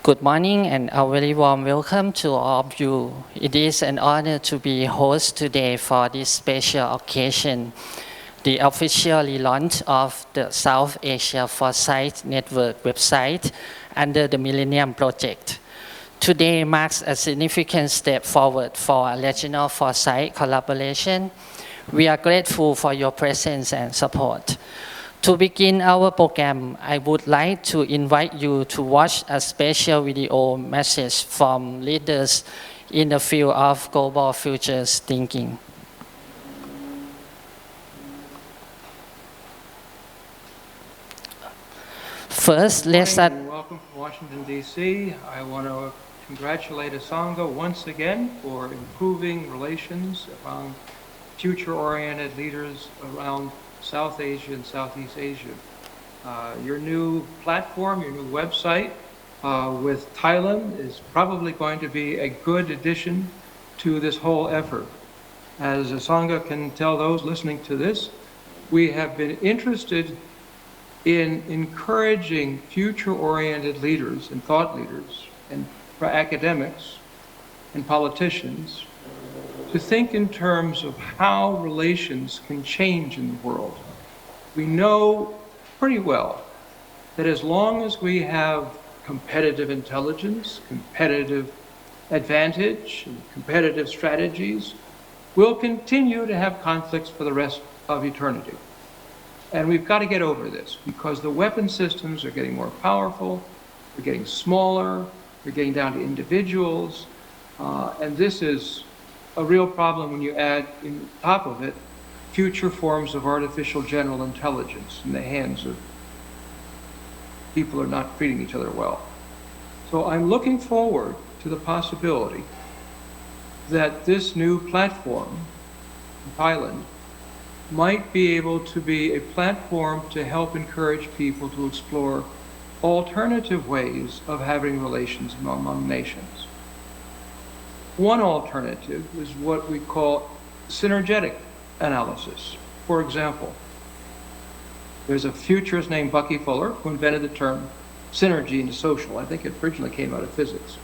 Good morning and a very warm welcome to all of you. It is an honor to be host today for this special occasion, the official relaunch of the South Asia Foresight Network website under the Millennium Project. Today marks a significant step forward for a regional foresight collaboration. We are grateful for your presence and support. To begin our program, I would like to invite you to watch a special video message from leaders in the field of global futures thinking. First, let's welcome from Washington, D.C. I want to congratulate Asanga once again for improving relations among future-oriented leaders around South Asia and Southeast Asia. Your new platform, your new website with Thailand is probably going to be a good addition to this whole effort. As Asanga can tell those listening to this, we have been interested in encouraging future-oriented leaders and thought leaders and academics and politicians to think in terms of how relations can change in the world. We know pretty well that as long as we have competitive intelligence, competitive advantage, and competitive strategies, we'll continue to have conflicts for the rest of eternity. And we've got to get over this because the weapon systems are getting more powerful, they're getting smaller, they're getting down to individuals, and this is a real problem when you add in top of it future forms of artificial general intelligence in the hands of people who are not treating each other well. So I'm looking forward to the possibility that this new platform in Thailand might be able to be a platform to help encourage people to explore alternative ways of having relations among nations. One alternative is what we call synergetic analysis. For example, there's a futurist named Bucky Fuller who invented the term synergy into social. I think it originally came out of physics.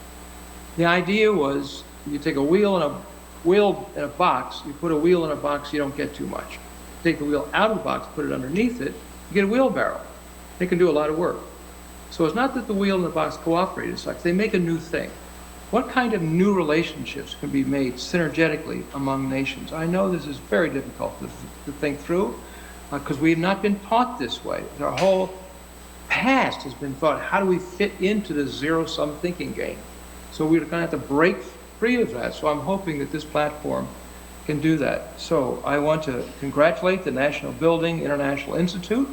The idea was you take a wheel in a box, you put a wheel in a box, you don't get too much. Take the wheel out of the box, put it underneath it, you get a wheelbarrow. They can do a lot of work. So it's not that the wheel and the box cooperate as such, they make a new thing. What kind of new relationships can be made synergetically among nations? I know this is very difficult to think through because we have not been taught this way. Our whole past has been thought, how do we fit into this zero-sum thinking game? So we're going to have to break free of that. So I'm hoping that this platform can do that. So I want to congratulate the National Building International Institute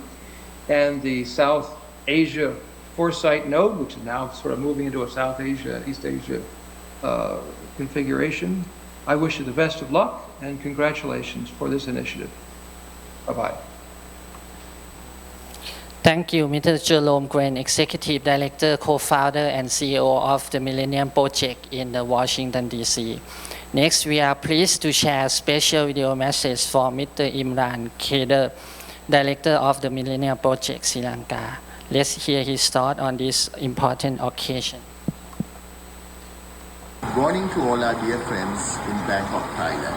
and the South Asia Foresight Node, which is now sort of moving into a South Asia, East Asia configuration. I wish you the best of luck and congratulations for this initiative. Bye-bye. Thank you, Mr. Jerome Green, Executive Director, Co-founder and CEO of the Millennium Project in Washington, D.C. Next, we are pleased to share a special video message from Mr. Imran Khader, Director of the Millennium Project, Sri Lanka. Let's hear his thought on this important occasion. Good morning to all our dear friends in Bangkok, Thailand.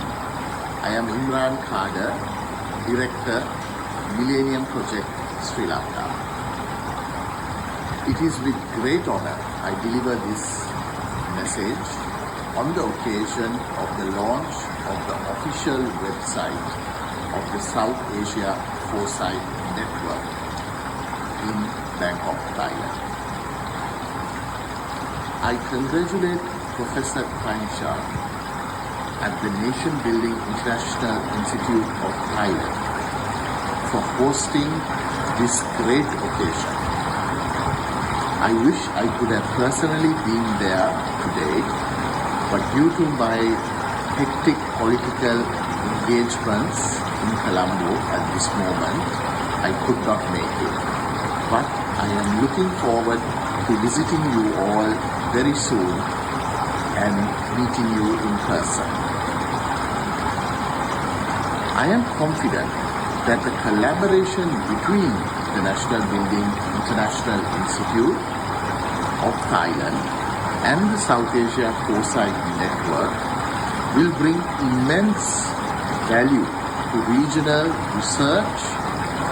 I am Imran Khader, Director, Millennium Project, Sri Lanka. It is with great honor I deliver this message on the occasion of the launch of the official website of the South Asia Foresight Network in Bangkok, Thailand. I congratulate Professor Kainshan at the Nation Building International Institute of Thailand for hosting this great occasion. I wish I could have personally been there today, but due to my hectic political engagements in Colombo at this moment, I could not make it. But I am looking forward to visiting you all very soon and meeting you in person. I am confident that the collaboration between the National Building International Institute of Thailand and the South Asia Foresight Network will bring immense value to regional research,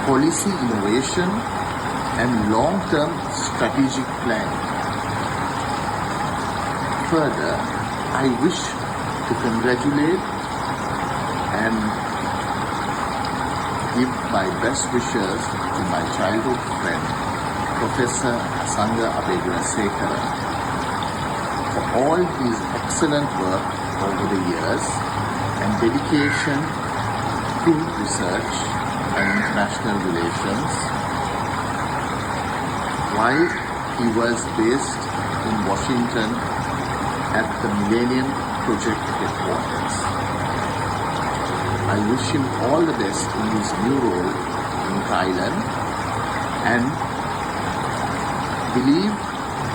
policy innovation, and long-term strategic planning. Further, I wish to congratulate and give my best wishes to my childhood friend, Professor Asanga Abeyagoonasekera, for all his excellent work over the years and dedication to research and international relations while he was based in Washington at the Millennium Project headquarters. I wish him all the best in his new role in Thailand and believe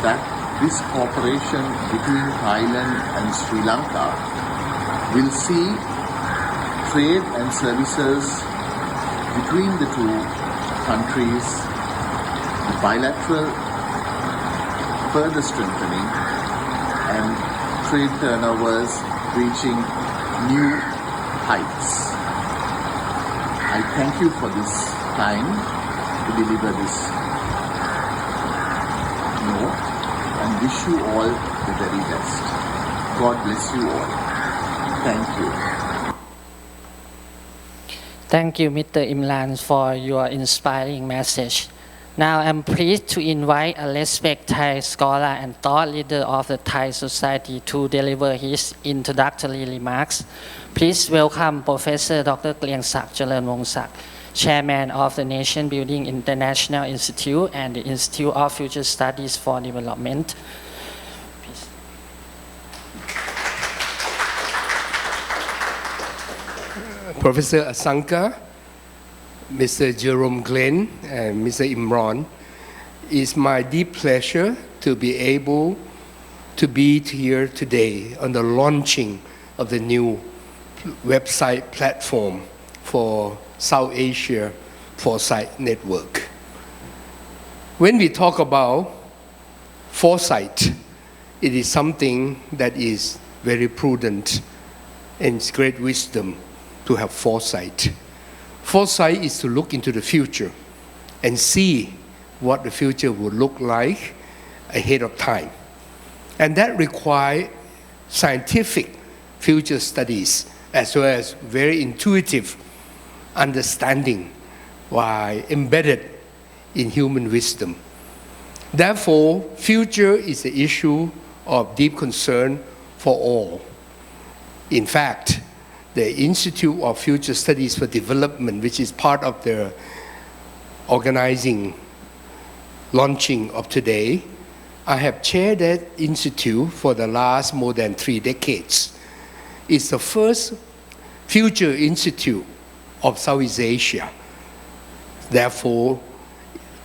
that this cooperation between Thailand and Sri Lanka will see trade and services between the two countries, the bilateral further strengthening and trade turnovers reaching new heights. I thank you for this time to deliver this note and wish you all the very best. God bless you all. Thank you. Thank you, Mr. Imran, for your inspiring message. Now I'm pleased to invite a respected Thai scholar and thought leader of the Thai society to deliver his introductory remarks. Please welcome Professor Dr. เกรียงศักดิ์ เจริญวงศ์ศักดิ์ Chairman of the Nation Building International Institute and the Institute of Future Studies for Development. Please. Professor Asanga, Mr. Jerome Glenn, and Mr. Imran, it's my deep pleasure to be able to be here today on the launching of the new website platform for South Asia Foresight Network. When we talk about foresight, it is something that is very prudent and it's great wisdom to have foresight. Foresight is to look into the future and see what the future would look like ahead of time. And that requires scientific future studies as well as very intuitive understanding while embedded in human wisdom. Therefore, future is an issue of deep concern for all. In fact, the Institute of Future Studies for Development, which is part of the organizing launching of today, I have chaired that institute for the last more than 3 decades. It's the first future institute of Southeast Asia. Therefore,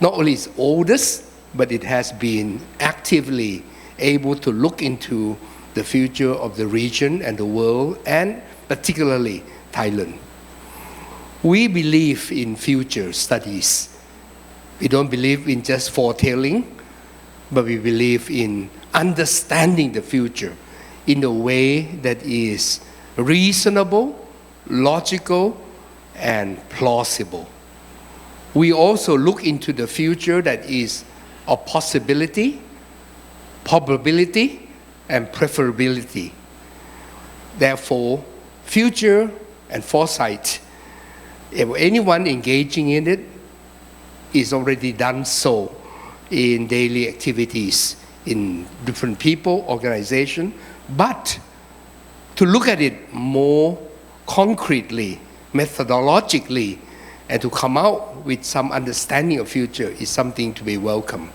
not only its oldest, but it has been actively able to look into the future of the region and the world, and particularly Thailand. We believe in future studies. We don't believe in just foretelling, but we believe in understanding the future in a way that is reasonable, logical, and plausible. We also look into the future that is of possibility, probability, and preferability. Therefore, future and foresight, if anyone engaging in it is already done so in daily activities in different people, organizations, but to look at it more concretely, methodologically, and to come out with some understanding of future is something to be welcome.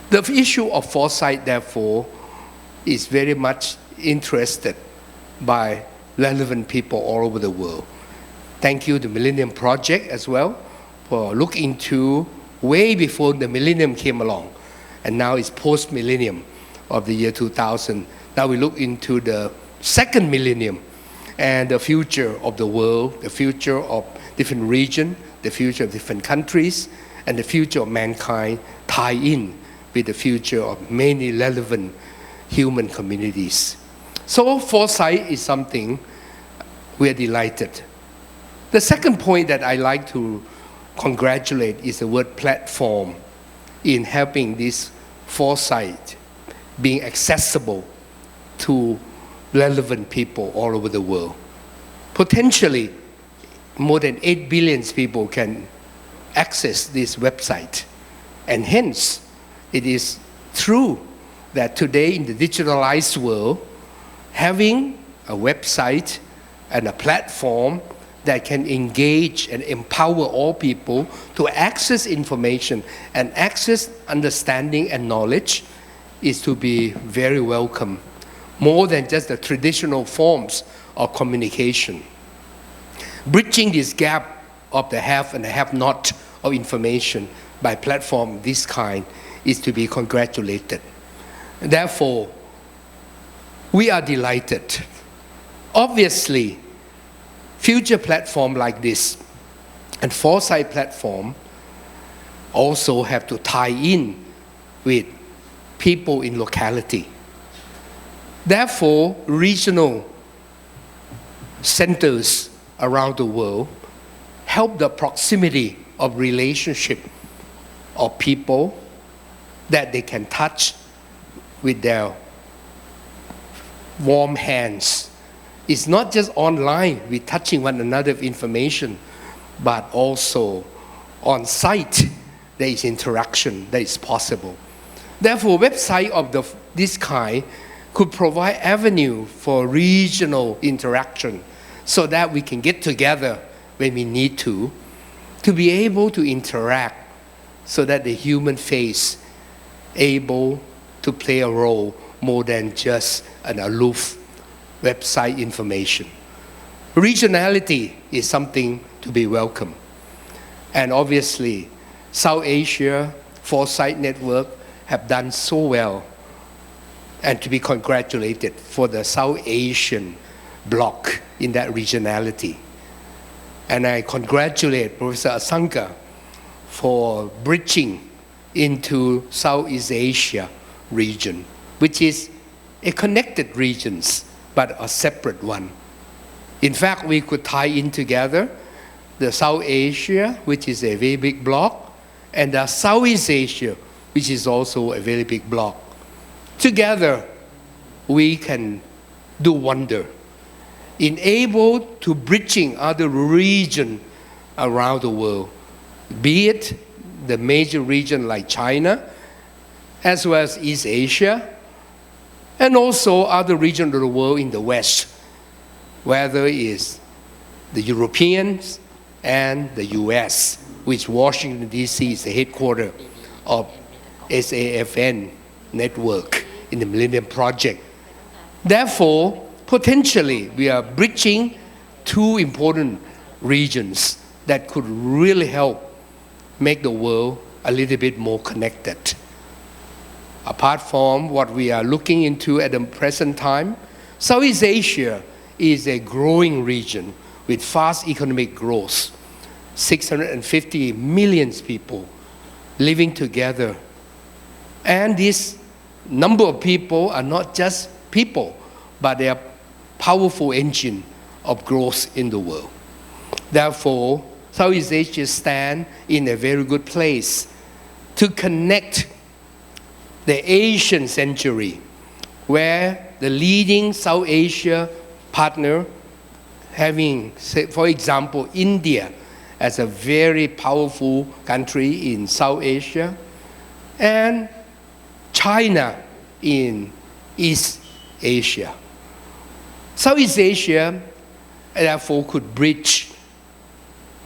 The issue of foresight, therefore, is very much interested by relevant people all over the world. Thank you, the Millennium Project as well, for looking into way before the Millennium came along. And now it's post-Millennium of the year 2000. Now we look into the second Millennium and the future of the world, the future of different regions, the future of different countries, and the future of mankind tie in with the future of many relevant human communities. So foresight is something we are delighted. The second point that I like to congratulate is the word platform in helping this foresight being accessible to relevant people all over the world. Potentially, more than 8 billion people can access this website. And hence, it is true that today in the digitalized world, having a website and a platform that can engage and empower all people to access information and access understanding and knowledge is to be very welcome, more than just the traditional forms of communication. Bridging this gap of the have and the have-not of information by platform this kind is to be congratulated. Therefore, we are delighted. Obviously, future platform like this and foresight platform also have to tie in with people in locality. Therefore, regional centers around the world help the proximity of relationship of people that they can touch with their warm hands. It's not just online with touching one another with information, but also on site there is interaction that is possible. Therefore, website of this kind could provide avenue for regional interaction so that we can get together when we need to be able to interact so that the human face able to play a role more than just an aloof website information. Regionality is something to be welcome. And obviously, South Asia Foresight Network have done so well and to be congratulated for the South Asian bloc in that regionality. And I congratulate Professor Asanga for bridging into Southeast Asia region, which is a connected regions, but a separate one. In fact, we could tie in together the South Asia, which is a very big bloc, and the Southeast Asia, which is also a very big bloc. Together, we can do wonder in able to bridging other regions around the world, be it the major region like China, as well as East Asia, and also other regions of the world in the West, whether it's the Europeans and the US, which Washington, D.C. is the headquarters of SAFN network in the Millennium Project. Therefore, potentially, we are bridging two important regions that could really help make the world a little bit more connected. Apart from what we are looking into at the present time, Southeast Asia is a growing region with fast economic growth, 650 million people living together. And this number of people are not just people, but they are powerful engine of growth in the world. Therefore, Southeast Asia stands in a very good place to connect the Asian century, where the leading South Asia partner, having, for example, India as a very powerful country in South Asia, and China in East Asia. Southeast Asia, therefore, could bridge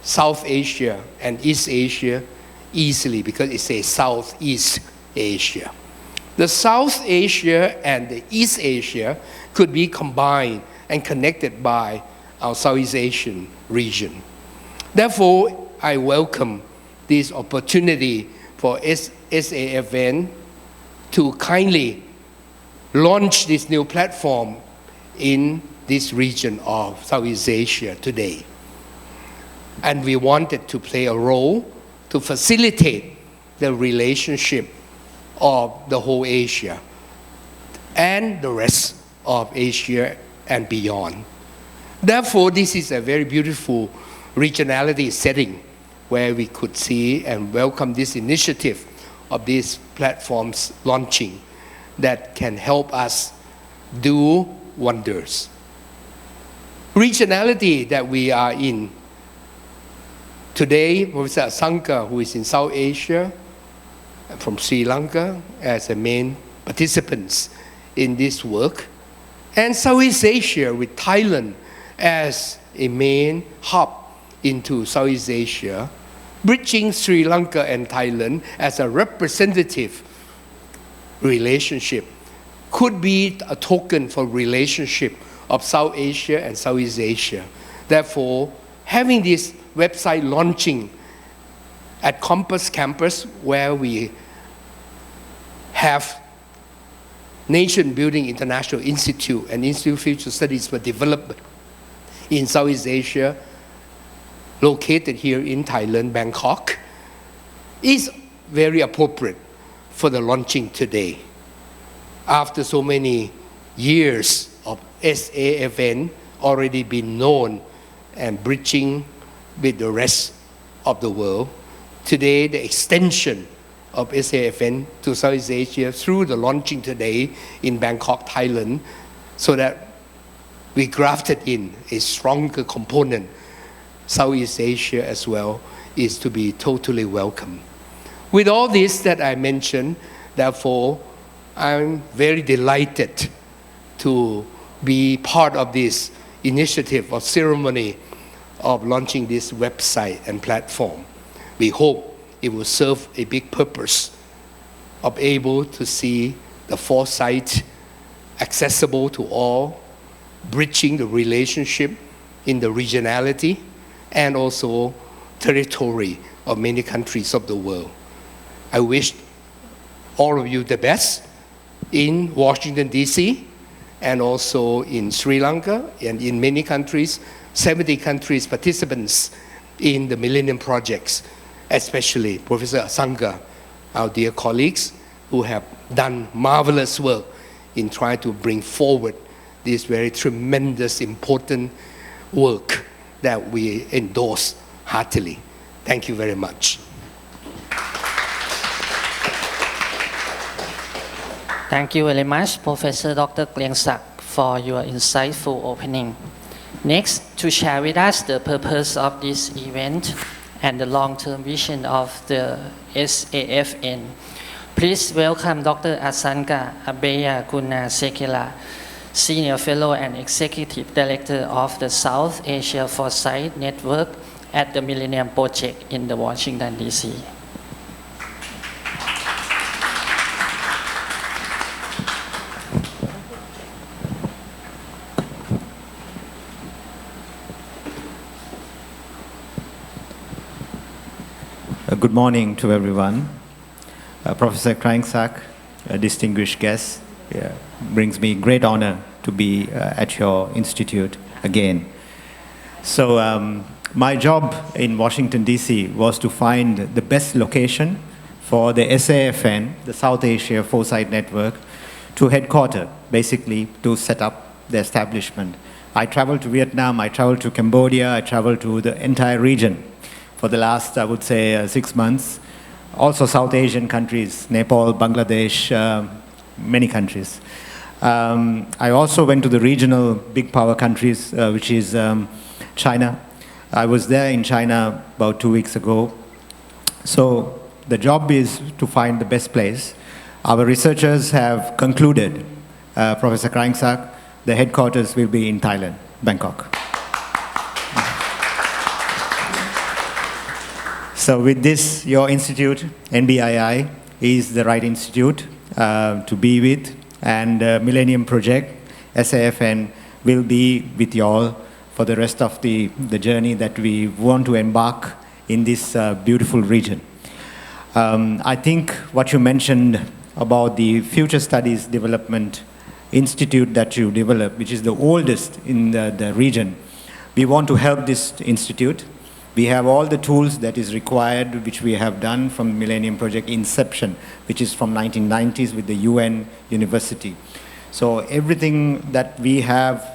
South Asia and East Asia easily because it's a Southeast Asia. The South Asia and the East Asia could be combined and connected by our Southeast Asian region. Therefore, I welcome this opportunity for SAFN to kindly launch this new platform in this region of Southeast Asia today. And we wanted to play a role to facilitate the relationship of the whole Asia and the rest of Asia and beyond. Therefore, this is a very beautiful regionality setting where we could see and welcome this initiative of these platforms launching that can help us do wonders. Regionality that we are in today, Professor Asanga, who is in South Asia, from Sri Lanka as a main participants in this work, and Southeast Asia with Thailand as a main hub into Southeast Asia, bridging Sri Lanka and Thailand as a representative relationship could be a token for relationship of South Asia and Southeast Asia. Therefore, having this website launching at Compass Campus, where we have Nation Building International Institute and Institute of Future Studies for Development in Southeast Asia, located here in Thailand, Bangkok, is very appropriate for the launching today. After so many years of SAFN already been known and bridging with the rest of the world, today the extension of SAFN to Southeast Asia through the launching today in Bangkok, Thailand, so that we grafted in a stronger component, Southeast Asia as well, is to be totally welcome. With all this that I mentioned, therefore, I'm very delighted to be part of this initiative or ceremony of launching this website and platform. We hope it will serve a big purpose of able to see the foresight accessible to all, bridging the relationship in the regionality and also territory of many countries of the world. I wish all of you the best in Washington, D.C., and also in Sri Lanka and in many countries, 70 countries participants in the Millennium Projects, especially Professor Asanga, our dear colleagues who have done marvelous work in trying to bring forward this very tremendous, important work that we endorse heartily. Thank you very much. Thank you very much, Professor Dr. Sak, for your insightful opening. Next, to share with us the purpose of this event and the long-term vision of the SAFN, please welcome Dr. Asanga Abeyagoonasekera, Senior Fellow and Executive Director of the South Asia Foresight Network at the Millennium Project in the Washington, D.C. Good morning to everyone. Professor Sak, a distinguished guest, brings me great honor to be at your institute again. So my job in Washington, D.C. was to find the best location for the SAFN, the South Asia Foresight Network, to headquarter, basically to set up the establishment. I traveled to Vietnam, I traveled to Cambodia, I traveled to the entire region for the last, I would say, 6 months. Also South Asian countries, Nepal, Bangladesh, many countries. I also went to the regional big power countries, which is China. I was there in China about 2 weeks ago. So the job is to find the best place. Our researchers have concluded, Professor Sak, the headquarters will be in Thailand, Bangkok. So with this, your institute, NBII, is the right institute to be with, and Millennium Project, SAFN, will be with you all for the rest of the journey that we want to embark in this beautiful region. I think what you mentioned about the Future Studies Development Institute that you developed, which is the oldest in the region, we want to help this institute We have all the tools that is required, which we have done from Millennium Project inception, which is from 1990s with the UN University. So everything that we have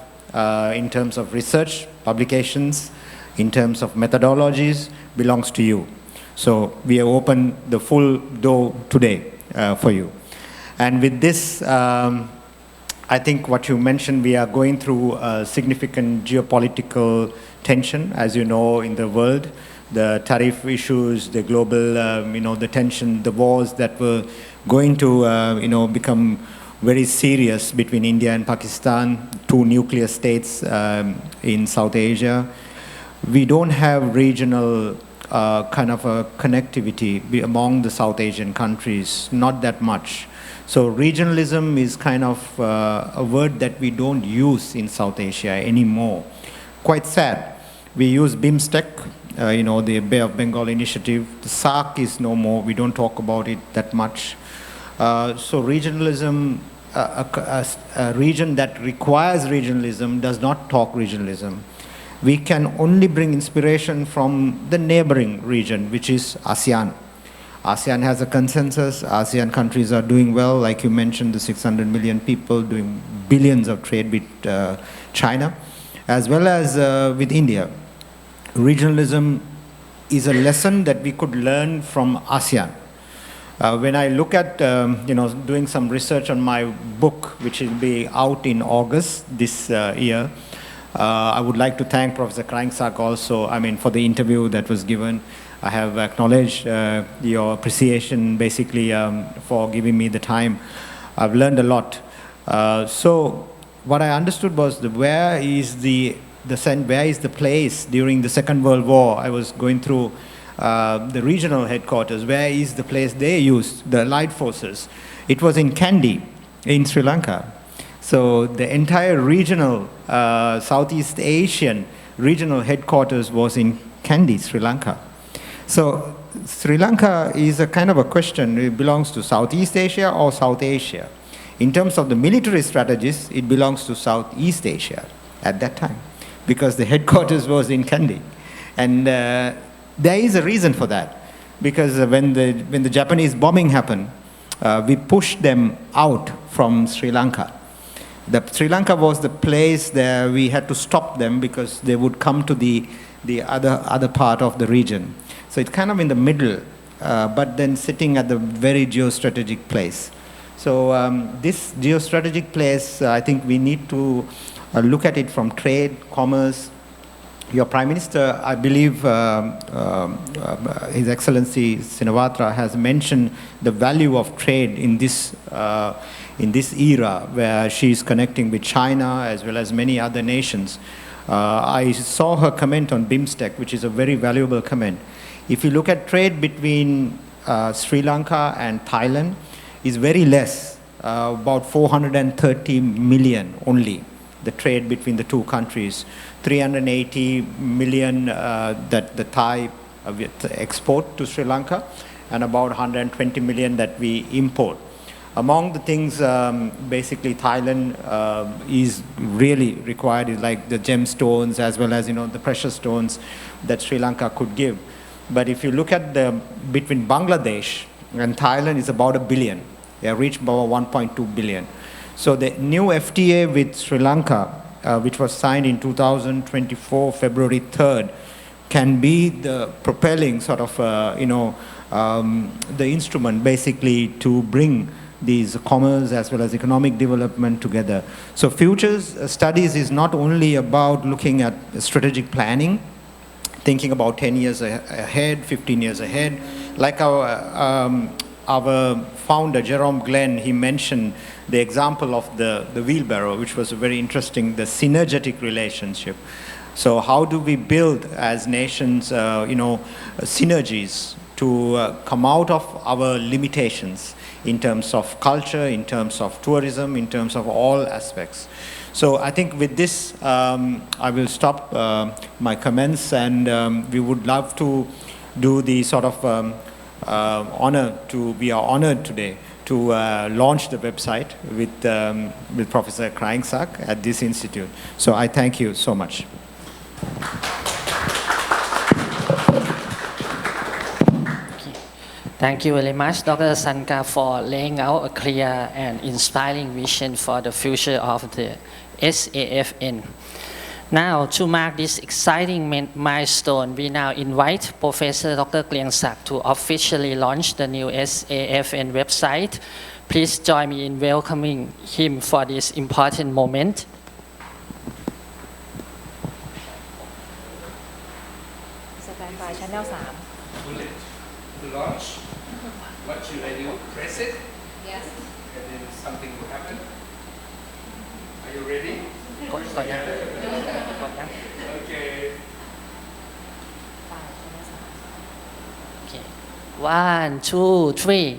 in terms of research, publications, in terms of methodologies, belongs to you. So we have opened the full door today for you. And with this, I think what you mentioned, we are going through a significant geopolitical tension, as you know, in the world. The tariff issues, the global, the tension, the wars that were going to, become very serious between India and Pakistan, two nuclear states in South Asia. We don't have regional kind of a connectivity among the South Asian countries, not that much. So regionalism is kind of a word that we don't use in South Asia anymore. Quite sad. We use BIMSTEC, the Bay of Bengal initiative. The SAARC is no more. We don't talk about it that much. So regionalism, a region that requires regionalism does not talk regionalism. We can only bring inspiration from the neighboring region, which is ASEAN. ASEAN has a consensus. ASEAN countries are doing well. Like you mentioned, the 600 million people doing billions of trade with China, as well as with India. Regionalism is a lesson that we could learn from ASEAN. When I look at, doing some research on my book, which will be out in August this year, I would like to thank Professor Krangsak also, for the interview that was given. I have acknowledged your appreciation, basically, for giving me the time. I've learned a lot. So what I understood was where is the place during the Second World War? I was going through the regional headquarters. Where is the place they used, the Allied forces? It was in Kandy, in Sri Lanka. So the entire regional, Southeast Asian regional headquarters was in Kandy, Sri Lanka. So Sri Lanka is a kind of a question. It belongs to Southeast Asia or South Asia. In terms of the military strategies, it belongs to Southeast Asia at that time, because the headquarters was in Kandy. And there is a reason for that, because when the Japanese bombing happened, we pushed them out from Sri Lanka. Sri Lanka was the place that we had to stop them because they would come to the other part of the region. So it's kind of in the middle, but then sitting at the very geostrategic place. So this geostrategic place, I think we need to look at it from trade, commerce. Your Prime Minister, I believe, His Excellency Shinawatra has mentioned the value of trade in this era where she is connecting with China as well as many other nations. I saw her comment on BIMSTEC, which is a very valuable comment. If you look at trade between Sri Lanka and Thailand, is very less, about 430 million only, the trade between the two countries. 380 million that the Thai export to Sri Lanka, and about 120 million that we import. Among the things, basically Thailand is really required is like the gemstones as well as the precious stones that Sri Lanka could give. But if you look at between Bangladesh and Thailand, is about 1 billion. They have reached about 1.2 billion. So the new FTA with Sri Lanka, which was signed in 2024, February 3rd, can be the propelling sort of, the instrument basically to bring these commerce as well as economic development together. So futures studies is not only about looking at strategic planning, thinking about 10 years ahead, 15 years ahead. Like our founder, Jerome Glenn, he mentioned the example of the wheelbarrow, which was very interesting, the synergetic relationship. So how do we build as nations, synergies to come out of our limitations in terms of culture, in terms of tourism, in terms of all aspects. So I think with this, I will stop my comments, and we would love to do the sort of we are honored today to launch the website with Professor Krangsak at this institute. So I thank you so much. Thank you very much, Dr. Asanga, for laying out a clear and inspiring vision for the future of the SAFN. Now, to mark this exciting milestone, we now invite Professor Dr. Krieng Sak to officially launch the new SAFN website. Please join me in welcoming him for this important moment. Standby Channel 3. Bullet to launch. What should I do? Press it, Yes. and then something will happen. Are you ready? กดก่อนนะกดนะ Okay. Okay. 1, 2, 3.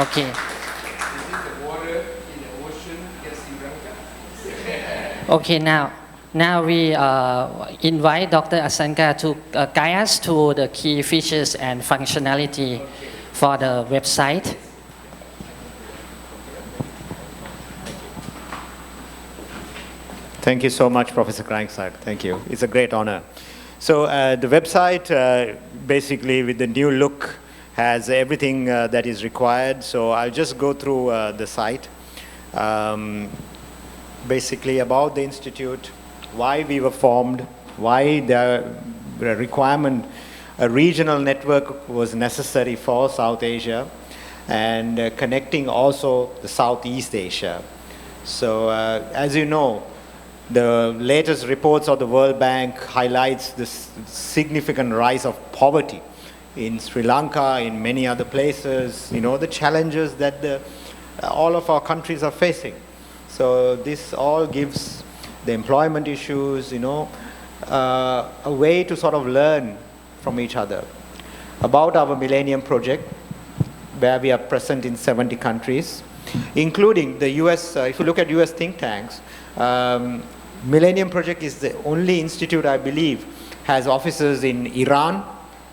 Okay. This is the water in the ocean against Sri Lanka. Okay, now we invite Dr. Asanga to guide us to the key features and functionality for the website. Thank you so much, Professor Krangsak. Thank you. It's a great honor. So the website, basically with the new look, has everything that is required. So I'll just go through the site. Basically about the institute, why we were formed, why the requirement, a regional network was necessary for South Asia, and connecting also the Southeast Asia. So as you know, the latest reports of the World Bank highlights the significant rise of poverty in Sri Lanka, in many other places, the challenges that all of our countries are facing. So this all gives the employment issues, a way to sort of learn from each other. About our Millennium Project, where we are present in 70 countries, including the US, if you look at US think tanks, Millennium Project is the only institute, I believe, has offices in Iran,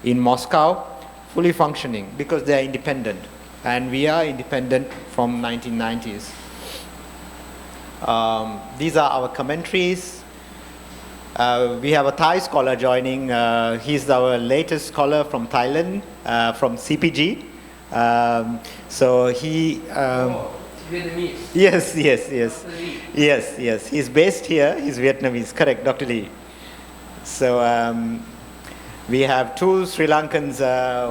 in Moscow, fully functioning because they are independent. And we are independent from 1990s. These are our commentaries. We have a Thai scholar joining. He's our latest scholar from Thailand, from CPG. So he... Vietnamese. Yes. Yes. He's based here. He's Vietnamese. Correct, Dr. Lee. So we have two Sri Lankans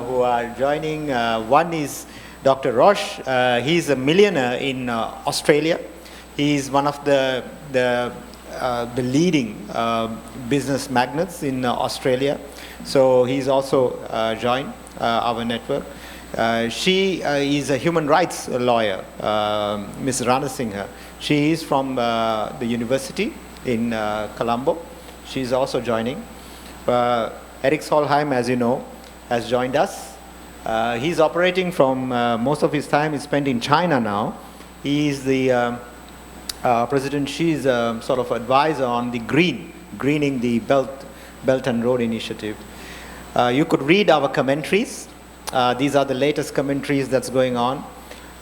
who are joining. One is Dr. Rosh. He's a millionaire in Australia. He's one of the leading business magnates in Australia. So he's also joined our network. She is a human rights lawyer, Ms. Rana Singha. She is from the university in Colombo. She's also joining. Eric Solheim, as you know, has joined us. He's operating from, most of his time is spent in China now. He is the President Xi's sort of advisor on the greening the Belt and Road Initiative. You could read our commentaries. These are the latest commentaries that's going on.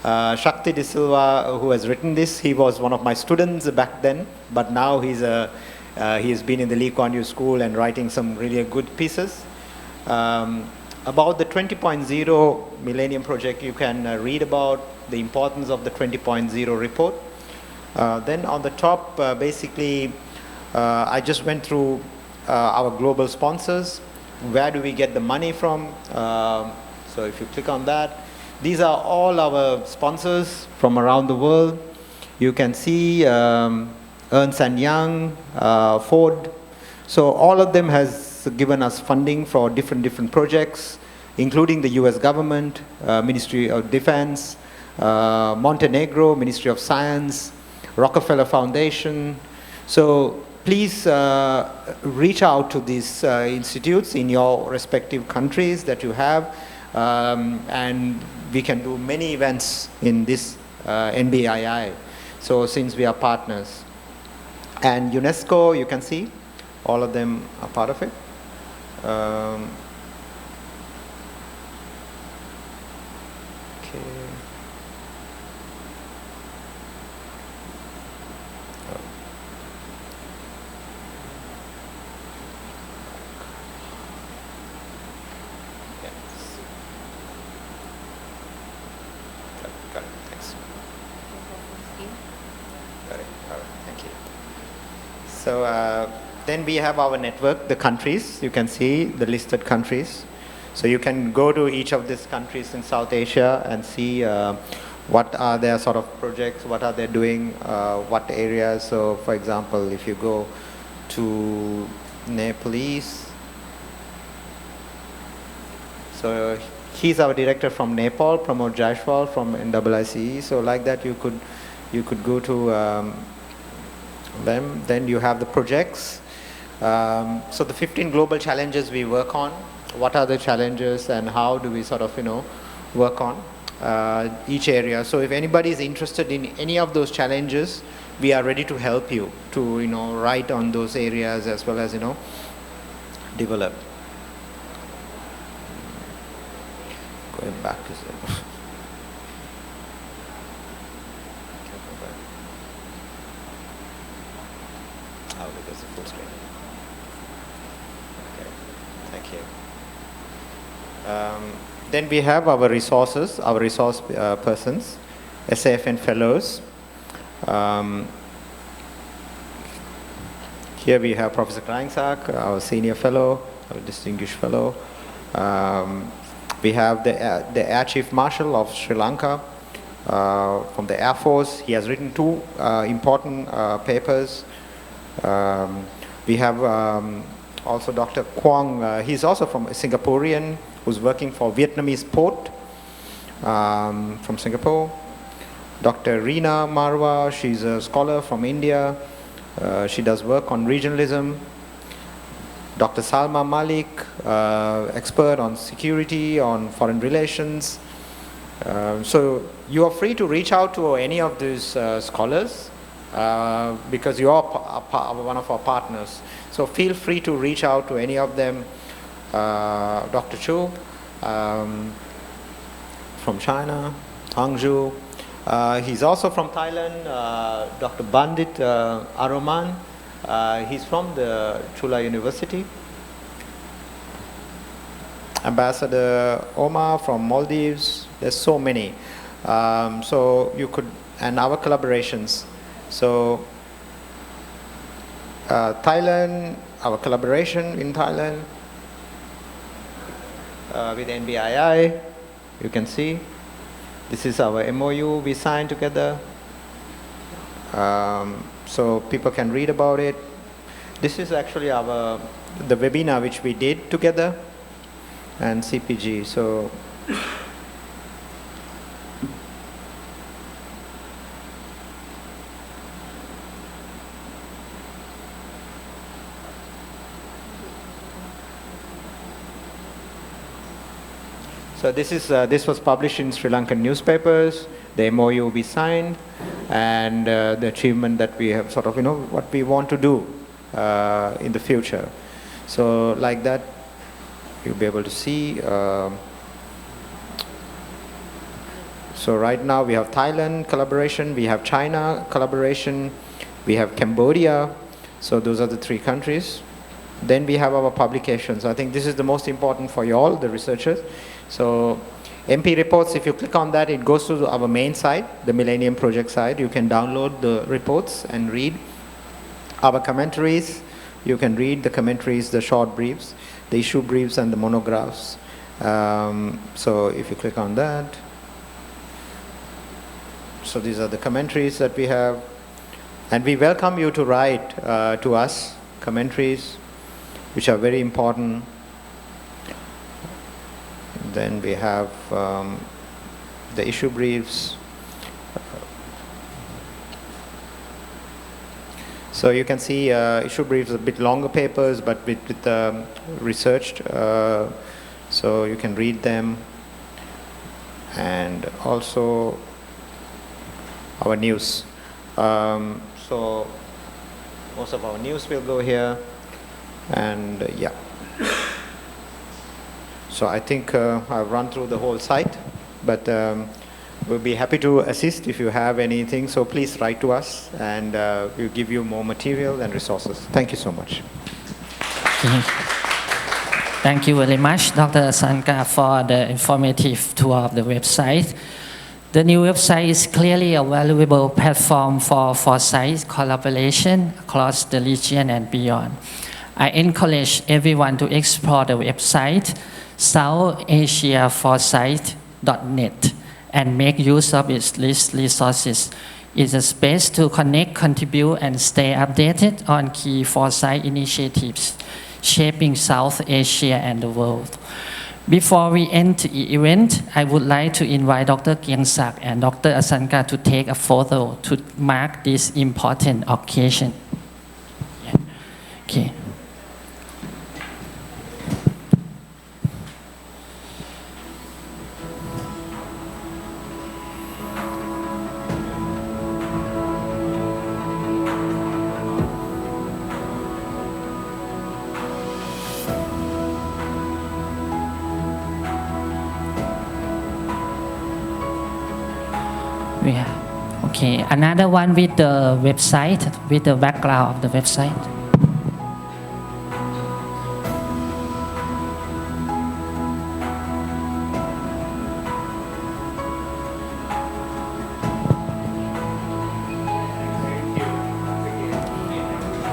Shakti De Silva, who has written this, he was one of my students back then, but now he's been in the Lee Kuan Yew School and writing some really good pieces. About the 20.0 Millennium Project, you can read about the importance of the 20.0 report. Then on the top, basically, I just went through our global sponsors. Where do we get the money from? So if you click on that, these are all our sponsors from around the world. You can see Ernst & Young, Ford. So all of them has given us funding for different projects, including the US government, Ministry of Defense, Montenegro, Ministry of Science, Rockefeller Foundation. So please reach out to these institutes in your respective countries that you have, and we can do many events in this NBII. So since we are partners. And UNESCO, you can see, all of them are part of it. Okay. Got it. All right. Thank you. So then we have our network, the countries. You can see the listed countries. So you can go to each of these countries in South Asia and see what are their sort of projects, what are they doing, what areas. So for example, if you go to Nepalese, so he's our director from Nepal, Pramod Jaiswal from NIICE. So like that you could go to them. Then you have the projects. So the 15 global challenges we work on. What are the challenges and how do we sort of work on each area? So if anybody is interested in any of those challenges, we are ready to help you to write on those areas as well as develop. Going back to oh, because the full screen. Okay, thank you. Then we have our resources, our resource persons, Safn fellows. Here we have Professor Krangsak, our senior fellow, our distinguished fellow. We have the Air Chief Marshal of Sri Lanka from the Air Force. He has written 2 important papers. We have also Dr. Kwong. He's also from Singaporean, who's working for Vietnamese port from Singapore. Dr. Reena Marwa, she's a scholar from India. She does work on regionalism. Dr. Salma Malik, expert on security, on foreign relations. So you are free to reach out to any of these scholars because you are one of our partners. So feel free to reach out to any of them. Dr. Chu from China, Hangzhou. He's also from Thailand, Dr. Bandit Aroman. He's from the Chula University. Ambassador Omar from Maldives. There's so many. So you could, and our collaborations. So Thailand, our collaboration in Thailand with NBII, you can see. This is our MOU we signed together. So people can read about it. This is actually the webinar which we did together and CPG. So this was published in Sri Lankan newspapers, the MOU we signed, and the achievement that we have sort of, what we want to do in the future. So like that, you'll be able to see. So right now we have Thailand collaboration, we have China collaboration, we have Cambodia. So those are the 3 countries. Then we have our publications. I think this is the most important for you all, the researchers. So MP reports, if you click on that, it goes to our main site, the Millennium Project site. You can download the reports and read our commentaries. You can read the commentaries, the short briefs, the issue briefs, and the monographs. So if you click on that, so these are the commentaries that we have. And we welcome you to write to us commentaries, which are very important. Then we have the issue briefs. So you can see issue briefs, a bit longer papers, but with researched. So you can read them. And also our news. So most of our news will go here. And yeah. So I think I've run through the whole site, but we'll be happy to assist if you have anything. So please write to us, and we'll give you more material and resources. Thank you so much. Thank you very much, Dr. Asanga, for the informative tour of the website. The new website is clearly a valuable platform for foresight collaboration across the region and beyond. I encourage everyone to explore the website southasiaforesight.net and make use of its resources. It's a space to connect, contribute, and stay updated on key foresight initiatives shaping South Asia and the world. Before we end the event, I would like to invite Dr. Kiangsak and Dr. Asanga to take a photo to mark this important occasion. Okay. Yeah. Okay, another one with the website, with the background of the website.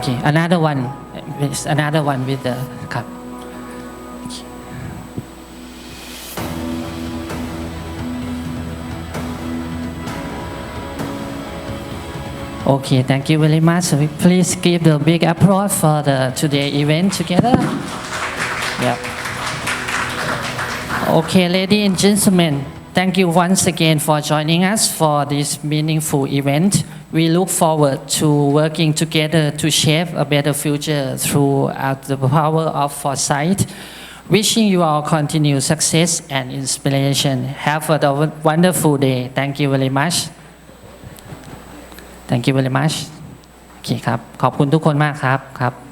Okay, another one with the cup. Okay, thank you very much. Please give the big applause for the today event together. Yeah. Okay, ladies and gentlemen, thank you once again for joining us for this meaningful event. We look forward to working together to shape a better future throughout the power of foresight. Wishing you all continued success and inspiration. Have a wonderful day. Thank you very much. Thank you very much โอเคครับขอบคุณทุกคนมากครับ